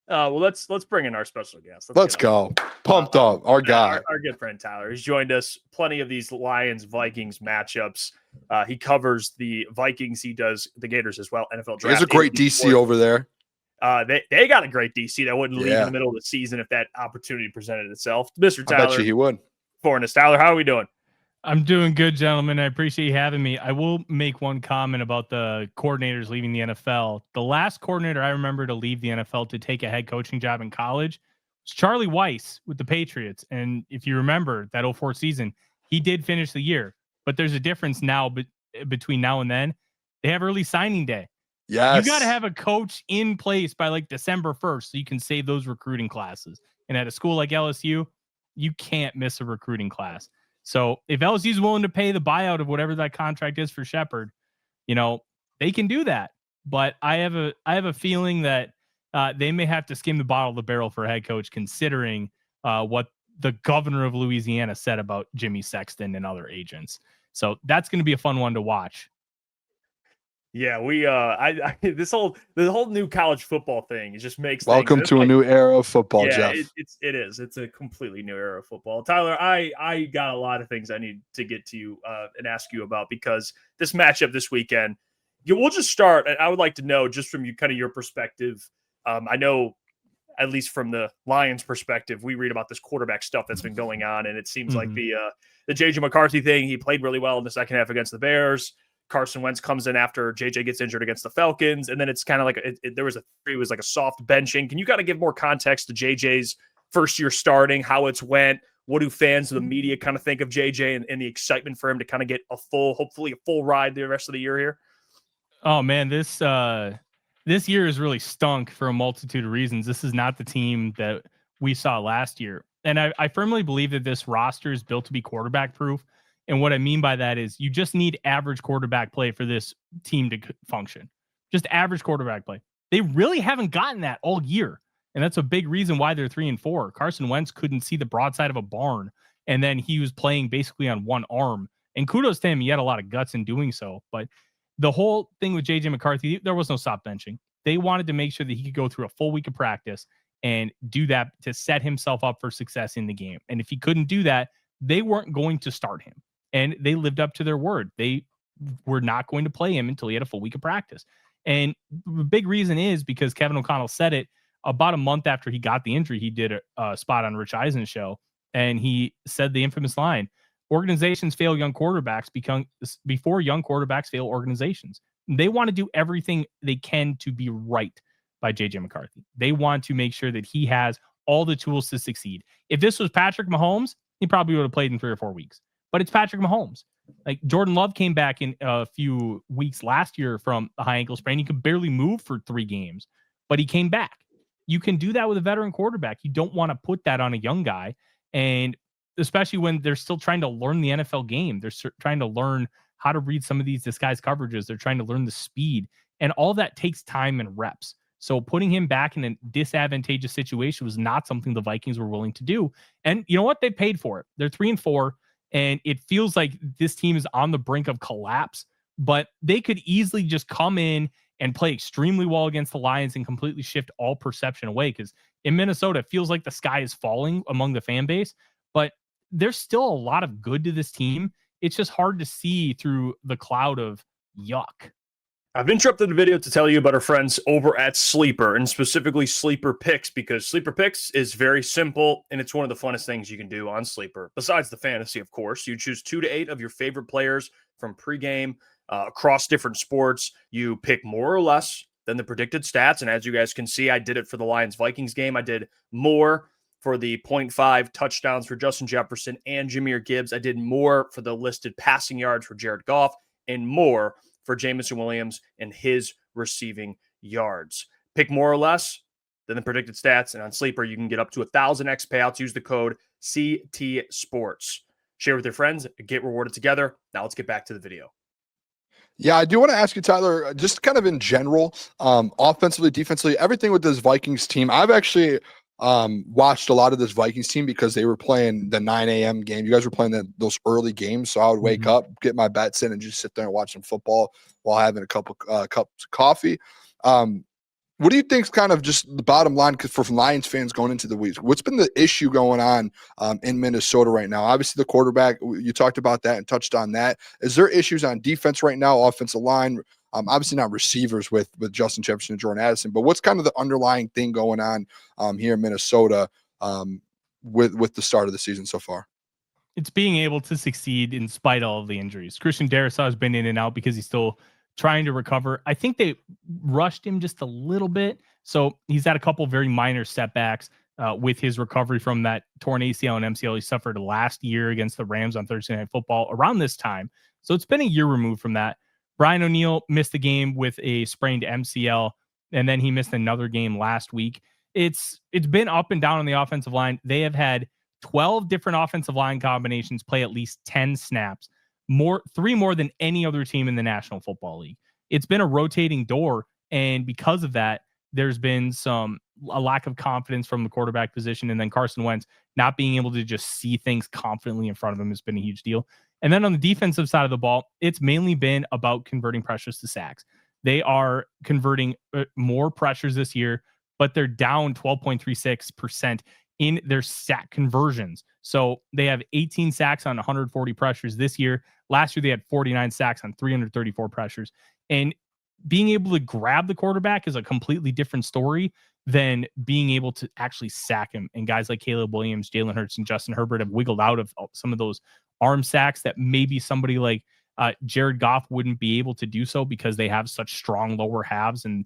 Well, let's bring in our special guest. Let's go. Pumped up. Our guy. Our good friend Tyler. He's joined us plenty of these Lions-Vikings matchups. He covers the Vikings. He does the Gators as well. NFL draft. There's a great DC over there. They got a great DC that wouldn't leave in the middle of the season if that opportunity presented itself. Mr. Tyler. I bet you he would. Forness. Tyler, how are we doing? I'm doing good, gentlemen. I appreciate you having me. I will make one comment about the coordinators leaving the NFL. The last coordinator I remember to leave the NFL to take a head coaching job in college was Charlie Weiss with the Patriots. And if you remember that 2004 season, he did finish the year. But there's a difference now between now and then. They have early signing day. Yes. You got to have a coach in place by like December 1st so you can save those recruiting classes. And at a school like LSU, you can't miss a recruiting class. So if LSU is willing to pay the buyout of whatever that contract is for Shepard, they can do that. But I have a feeling that they may have to skim the bottom of the barrel for a head coach, considering what the governor of Louisiana said about Jimmy Sexton and other agents. So that's going to be a fun one to watch. Yeah, the whole new college football thing, it just makes welcome to a new era of football, Jeff. It's a completely new era of football. Tyler, I got a lot of things I need to get to you and ask you about, because this matchup this weekend, we'll just start. I would like to know, just from your perspective. I know, at least from the Lions perspective, we read about this quarterback stuff that's been going on, and it seems like the JJ McCarthy thing, he played really well in the second half against the Bears. Carson Wentz comes in after JJ gets injured against the Falcons. And then it's kind of like it was like a soft benching. Can you kind of give more context to JJ's first year starting, how it's went? What do fans of the media kind of think of JJ and the excitement for him to kind of get hopefully a full ride the rest of the year here? Oh man, this year has really stunk for a multitude of reasons. This is not the team that we saw last year. And I firmly believe that this roster is built to be quarterback proof. And what I mean by that is you just need average quarterback play for this team to function. Just average quarterback play. They really haven't gotten that all year. And that's a big reason why they're 3-4. Carson Wentz couldn't see the broadside of a barn. And then he was playing basically on one arm. And kudos to him. He had a lot of guts in doing so. But the whole thing with JJ McCarthy, there was no soft benching. They wanted to make sure that he could go through a full week of practice and do that to set himself up for success in the game. And if he couldn't do that, they weren't going to start him. And they lived up to their word. They were not going to play him until he had a full week of practice. And the big reason is because Kevin O'Connell said it about a month after he got the injury. He did a spot on Rich Eisen's show, and he said the infamous line, organizations fail young quarterbacks before young quarterbacks fail organizations. They want to do everything they can to be right by JJ McCarthy. They want to make sure that he has all the tools to succeed. If this was Patrick Mahomes, he probably would have played in 3 or 4 weeks. But it's Patrick Mahomes. Like Jordan Love came back in a few weeks last year from a high ankle sprain. He could barely move for 3 games, but he came back. You can do that with a veteran quarterback. You don't want to put that on a young guy. And especially when they're still trying to learn the NFL game. They're trying to learn how to read some of these disguised coverages. They're trying to learn the speed. And all that takes time and reps. So putting him back in a disadvantageous situation was not something the Vikings were willing to do. And you know what? They paid for it. They're 3-4. And it feels like this team is on the brink of collapse, but they could easily just come in and play extremely well against the Lions and completely shift all perception away. Because in Minnesota, it feels like the sky is falling among the fan base, but there's still a lot of good to this team. It's just hard to see through the cloud of yuck. I've interrupted the video to tell you about our friends over at Sleeper, and specifically Sleeper Picks, because Sleeper Picks is very simple, and it's one of the funnest things you can do on Sleeper. Besides the fantasy, of course, you choose 2 to 8 of your favorite players from pregame across different sports. You pick more or less than the predicted stats, and as you guys can see, I did it for the Lions-Vikings game. I did more for the 0.5 touchdowns for Justin Jefferson and Jahmyr Gibbs. I did more for the listed passing yards for Jared Goff, and more for Jameson Williams and his receiving yards. Pick more or less than the predicted stats, and on Sleeper, you can get up to 1,000x payouts. Use the code CT Sports. Share with your friends, get rewarded together. Now let's get back to the video. Yeah, I do want to ask you, Tyler, just kind of in general, offensively, defensively, everything with this Vikings team. I've actually watched a lot of this Vikings team because they were playing the 9 a.m. game. You guys were playing those early games, so I would wake up, get my bets in, and just sit there and watch some football while having a couple cups of coffee. What do you think's kind of just the bottom line for Lions fans going into the week? What's been the issue going on in Minnesota right now? Obviously, the quarterback, you talked about that and touched on that. Is there issues on defense right now, offensive line? Obviously not receivers with Justin Jefferson and Jordan Addison, but what's kind of the underlying thing going on here in Minnesota with the start of the season so far? It's being able to succeed in spite of all of the injuries. Christian Darrisaw has been in and out because he's still trying to recover. I think they rushed him just a little bit. So he's had a couple very minor setbacks with his recovery from that torn ACL and MCL he suffered last year against the Rams on Thursday Night Football around this time. So it's been a year removed from that. Brian O'Neill missed the game with a sprained MCL, and then he missed another game last week. It's been up and down on the offensive line. They have had 12 different offensive line combinations play at least 10 snaps. Three more than any other team in the National Football League. It's been a rotating door, and because of that, there's been a lack of confidence from the quarterback position, and then Carson Wentz not being able to just see things confidently in front of him has been a huge deal. And then on the defensive side of the ball, it's mainly been about converting pressures to sacks. They are converting more pressures this year, but they're down 12.36% in their sack conversions. So they have 18 sacks on 140 pressures this year. Last year, they had 49 sacks on 334 pressures. And being able to grab the quarterback is a completely different story than being able to actually sack him. And guys like Caleb Williams, Jalen Hurts, and Justin Herbert have wiggled out of some of those arm sacks that maybe somebody like Jared Goff wouldn't be able to do so because they have such strong lower halves. And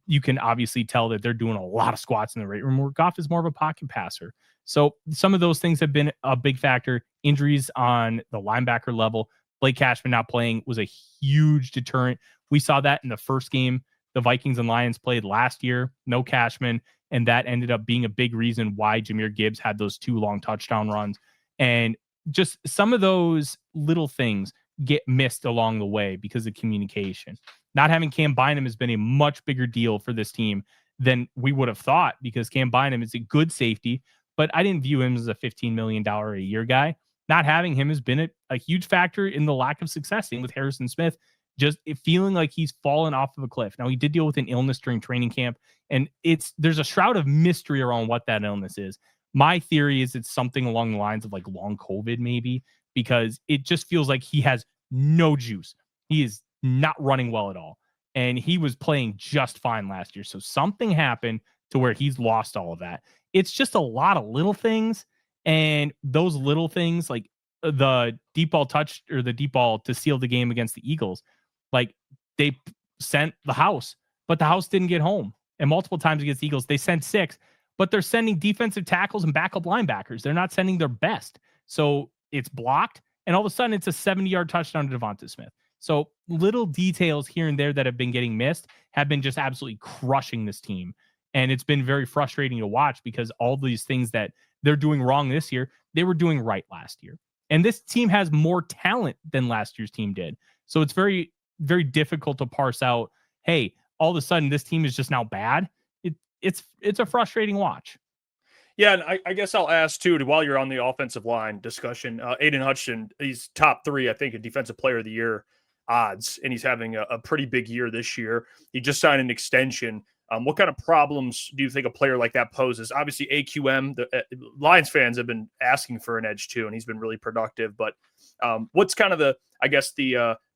you can obviously tell that they're doing a lot of squats in the weight room where Goff is more of a pocket passer. So some of those things have been a big factor. Injuries on the linebacker level, Blake Cashman not playing was a huge deterrent. We saw that in the first game the Vikings and Lions played last year, no Cashman, and that ended up being a big reason why Jahmyr Gibbs had those 2 long touchdown runs. And just some of those little things get missed along the way because of communication. Not having Cam Bynum has been a much bigger deal for this team than we would have thought because Cam Bynum is a good safety, but I didn't view him as a $15 million a year guy. Not having him has been a huge factor in the lack of success with Harrison Smith, just feeling like he's fallen off of a cliff. Now, he did deal with an illness during training camp, and there's a shroud of mystery around what that illness is. My theory is it's something along the lines of like long COVID, maybe, because it just feels like he has no juice. He is not running well at all. And he was playing just fine last year. So something happened to where he's lost all of that. It's just a lot of little things. And those little things, like the deep ball touch or the deep ball to seal the game against the Eagles, like they sent the house, but the house didn't get home. And multiple times against the Eagles, they sent 6, but they're sending defensive tackles and backup linebackers. They're not sending their best. So it's blocked. And all of a sudden, it's a 70-yard touchdown to Devonta Smith. So little details here and there that have been getting missed have been just absolutely crushing this team. And it's been very frustrating to watch because all these things that they're doing wrong this year, they were doing right last year. And this team has more talent than last year's team did. So it's very, very difficult to parse out, hey, all of a sudden this team is just now bad. It's a frustrating watch. Yeah, and I guess I'll ask, too, while you're on the offensive line discussion, Aidan Hutchinson, he's top 3, I think, in Defensive Player of the Year odds, and he's having a pretty big year this year. He just signed an extension. What kind of problems do you think a player like that poses? Obviously, AQM, the Lions fans have been asking for an edge, too, and he's been really productive. But what's kind of the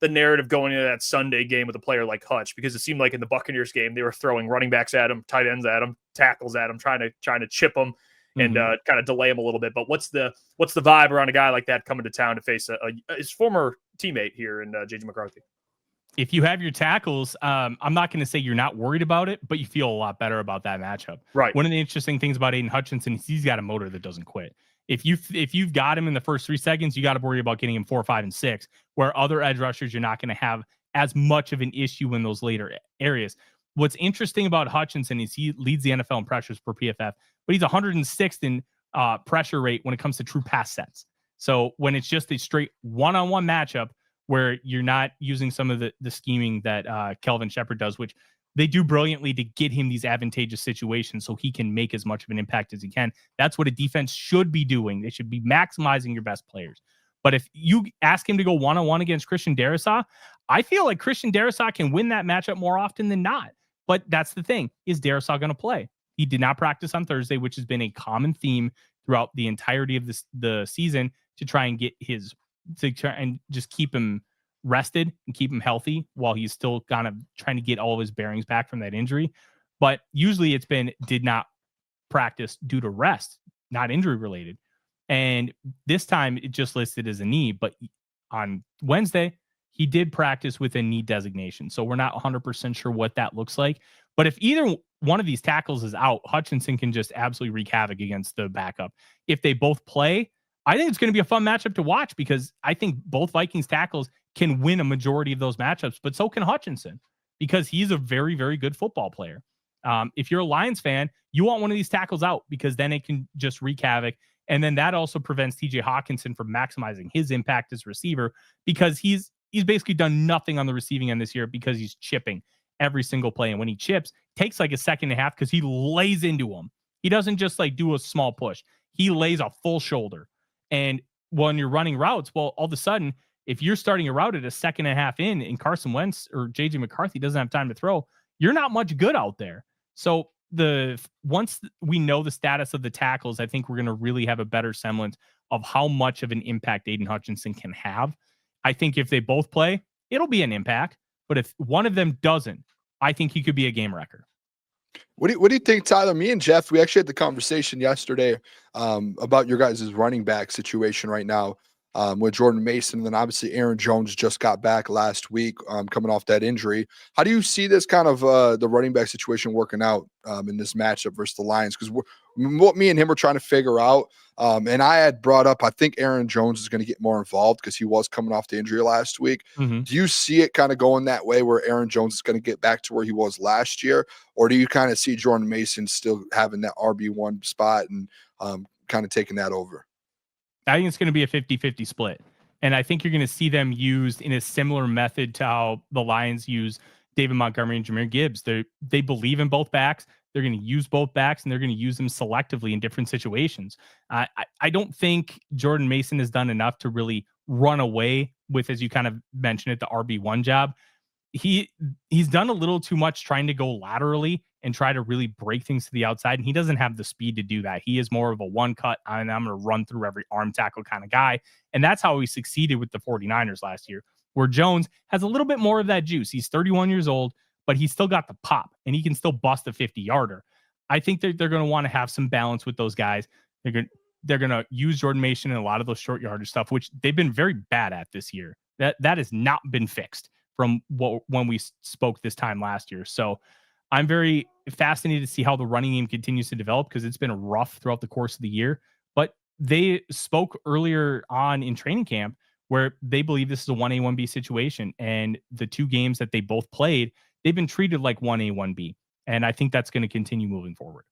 narrative going into that Sunday game with a player like Hutch? Because it seemed like in the Buccaneers game, they were throwing running backs at him, tight ends at him, tackles at him, trying to chip him and kind of delay him a little bit. But what's the vibe around a guy like that coming to town to face his former teammate here in J.J. McCarthy? If you have your tackles, I'm not going to say you're not worried about it, but you feel a lot better about that matchup. Right. One of the interesting things about Aidan Hutchinson is he's got a motor that doesn't quit. If you've got him in the first 3 seconds, you got to worry about getting him 4, 5, and 6, where other edge rushers, you're not going to have as much of an issue in those later areas. What's interesting about Hutchinson is he leads the NFL in pressures per PFF, but he's 106th in pressure rate when it comes to true pass sets. So when it's just a straight one-on-one matchup where you're not using some of the scheming that Kelvin Shepard does, which they do brilliantly to get him these advantageous situations so he can make as much of an impact as he can. That's what a defense should be doing. They should be maximizing your best players. But if you ask him to go one-on-one against Christian Darrisaw, I feel like Christian Darrisaw can win that matchup more often than not. But that's the thing. Is Darrisaw going to play? He did not practice on Thursday, which has been a common theme throughout the entirety of the season to try and just keep him rested and keep him healthy while he's still kind of trying to get all of his bearings back from that injury. But usually it's been did not practice due to rest, not injury related. And this time it just listed as a knee, but on Wednesday, he did practice with a knee designation. So we're not 100% sure what that looks like. But if either one of these tackles is out, Hutchinson can just absolutely wreak havoc against the backup. If they both play, I think it's going to be a fun matchup to watch because I think both Vikings tackles can win a majority of those matchups, but so can Hutchinson because he's a very, very good football player. If you're a Lions fan, you want one of these tackles out because then it can just wreak havoc. And then that also prevents TJ Hawkinson from maximizing his impact as receiver because he's basically done nothing on the receiving end this year because he's chipping every single play. And when he chips, it takes like a second and a half because he lays into him. He doesn't just like do a small push. He lays a full shoulder. And when you're running routes, well, all of a sudden, if you're starting a route at a second and a half in and Carson Wentz or JJ McCarthy doesn't have time to throw, you're not much good out there. So once we know the status of the tackles, I think we're going to really have a better semblance of how much of an impact Aidan Hutchinson can have. I think if they both play, it'll be an impact. But if one of them doesn't, I think he could be a game wrecker. What do you think, Tyler? Me and Jeff, we actually had the conversation yesterday about your guys' running back situation right now with Jordan Mason. And then obviously Aaron Jones just got back last week coming off that injury. How do you see this kind of the running back situation working out in this matchup versus the Lions? Because what me and him were trying to figure out, and I had brought up, I think Aaron Jones is going to get more involved because he was coming off the injury last week. Mm-hmm. Do you see it kind of going that way where Aaron Jones is going to get back to where he was last year? Or do you kind of see Jordan Mason still having that RB1 spot and kind of taking that over? I think it's going to be a 50-50 split. And I think you're going to see them used in a similar method to how the Lions use David Montgomery and Jahmyr Gibbs. They believe in both backs. They're going to use both backs, and they're going to use them selectively in different situations. I don't think Jordan Mason has done enough to really run away with, as you kind of mentioned it, the RB1 job. He's done a little too much trying to go laterally and try to really break things to the outside. And he doesn't have the speed to do that. He is more of a one cut and I'm going to run through every arm tackle kind of guy. And that's how he succeeded with the 49ers last year, where Jones has a little bit more of that juice. He's 31 years old, but he's still got the pop and he can still bust a 50-yarder. I think that they're going to want to have some balance with those guys. They're going to use Jordan Mason in a lot of those short yardage stuff, which they've been very bad at this year. That has not been fixed from when we spoke this time last year. So I'm very fascinated to see how the running game continues to develop because it's been rough throughout the course of the year. But they spoke earlier on in training camp where they believe this is a 1A, 1B situation. And the two games that they both played, they've been treated like 1A, 1B. And I think that's going to continue moving forward.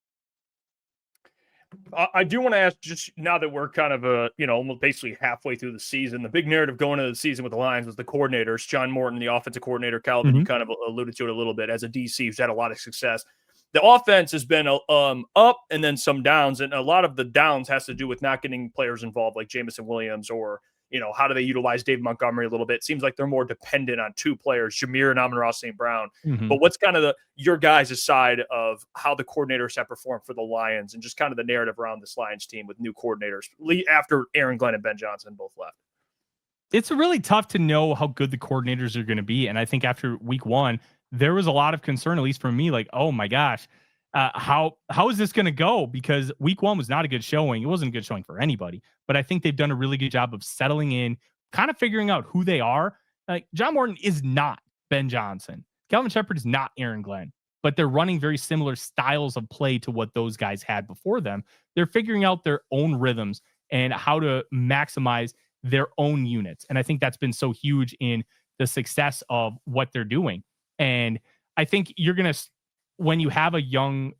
I do want to ask, just now that we're kind of almost basically halfway through the season, the big narrative going into the season with the Lions was the coordinators, John Morton, the offensive coordinator, Calvin, you kind of alluded to it a little bit as a DC who's had a lot of success. The offense has been up and then some downs, and a lot of the downs has to do with not getting players involved like Jameson Williams or, how do they utilize Dave Montgomery a little bit? Seems like they're more dependent on two players, Jahmyr and Amon-Ra St. Brown. But what's kind of your guys' side of how the coordinators have performed for the Lions and just kind of the narrative around this Lions team with new coordinators after Aaron Glenn and Ben Johnson both left? It's really tough to know how good the coordinators are going to be. And I think after week one, there was a lot of concern, at least for me, like, oh my gosh, how is this going to go? Because week one was not a good showing. It wasn't a good showing for anybody, but I think they've done a really good job of settling in, kind of figuring out who they are. Like John Morton is not Ben Johnson. Calvin Shepard is not Aaron Glenn, but they're running very similar styles of play to what those guys had before them. They're figuring out their own rhythms and how to maximize their own units. And I think that's been so huge in the success of what they're doing. And I think you're going to, when you have a young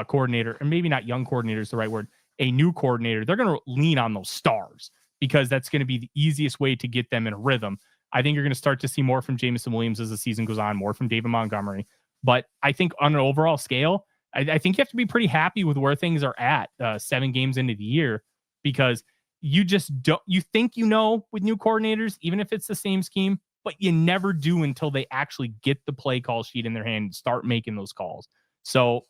coordinator, and maybe not young coordinator is the right word, a new coordinator, they're going to lean on those stars because that's going to be the easiest way to get them in a rhythm. I think you're going to start to see more from Jameson Williams as the season goes on, more from David Montgomery. But I think on an overall scale, I think you have to be pretty happy with where things are at 7 games into the year, because you just don't, you think, with new coordinators, even if it's the same scheme, but you never do until they actually get the play call sheet in their hand and start making those calls. So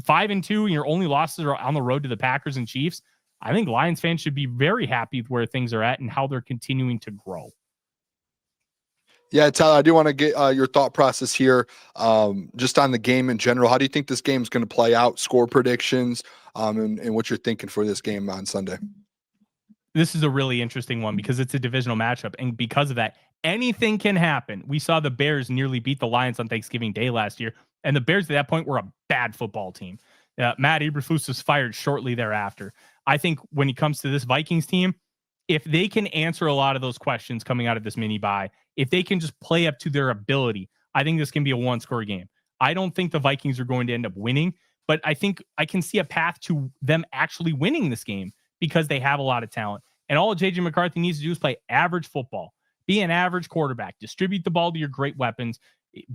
5-2, and your only losses are on the road to the Packers and Chiefs. I think Lions fans should be very happy with where things are at and how they're continuing to grow. Yeah, Tyler, I do want to get your thought process here, just on the game in general. How do you think this game is going to play out? Score predictions, and what you're thinking for this game on Sunday. This is a really interesting one because it's a divisional matchup, and because of that, anything can happen. We saw the Bears nearly beat the Lions on Thanksgiving Day last year, and the Bears at that point were a bad football team. Matt Eberflus was fired shortly thereafter. I think when it comes to this Vikings team, if they can answer a lot of those questions coming out of this mini bye, if they can just play up to their ability, I think this can be a one-score game. I don't think the Vikings are going to end up winning, but I think I can see a path to them actually winning this game because they have a lot of talent. And all J.J. McCarthy needs to do is play average football, be an average quarterback, distribute the ball to your great weapons,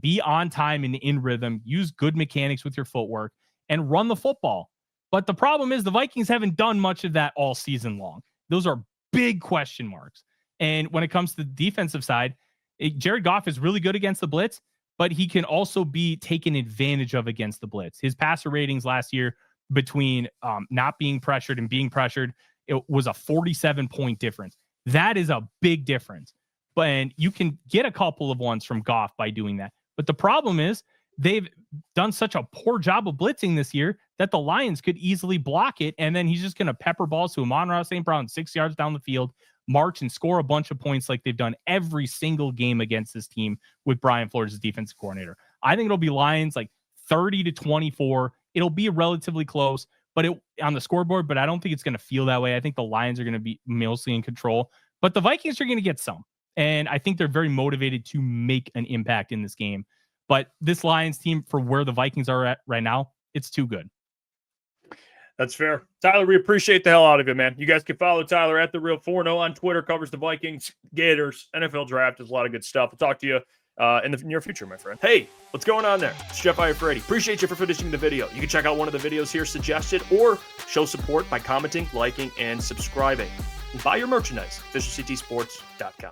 be on time and in rhythm, use good mechanics with your footwork, and run the football. But the problem is the Vikings haven't done much of that all season long. Those are big question marks. And when it comes to the defensive side, Jared Goff is really good against the blitz, but he can also be taken advantage of against the blitz. His passer ratings last year between not being pressured and being pressured, it was a 47-point difference. That is a big difference. And you can get a couple of ones from Goff by doing that. But the problem is they've done such a poor job of blitzing this year that the Lions could easily block it. And then he's just going to pepper balls to Amon-Ra St. Brown 6 yards down the field, march and score a bunch of points like they've done every single game against this team with Brian Flores as defensive coordinator. I think it'll be Lions like 30-24. It'll be relatively close, but on the scoreboard, but I don't think it's going to feel that way. I think the Lions are going to be mostly in control, but the Vikings are going to get some. And I think they're very motivated to make an impact in this game. But this Lions team, for where the Vikings are at right now, it's too good. That's fair. Tyler, we appreciate the hell out of it, man. You guys can follow Tyler at @TheReal4No on Twitter, covers the Vikings, Gators, NFL draft. There's a lot of good stuff. We'll talk to you in the near future, my friend. Hey, what's going on there? It's Jeff Iafrate. Appreciate you for finishing the video. You can check out one of the videos here suggested or show support by commenting, liking, and subscribing. And buy your merchandise, officialctsports.com.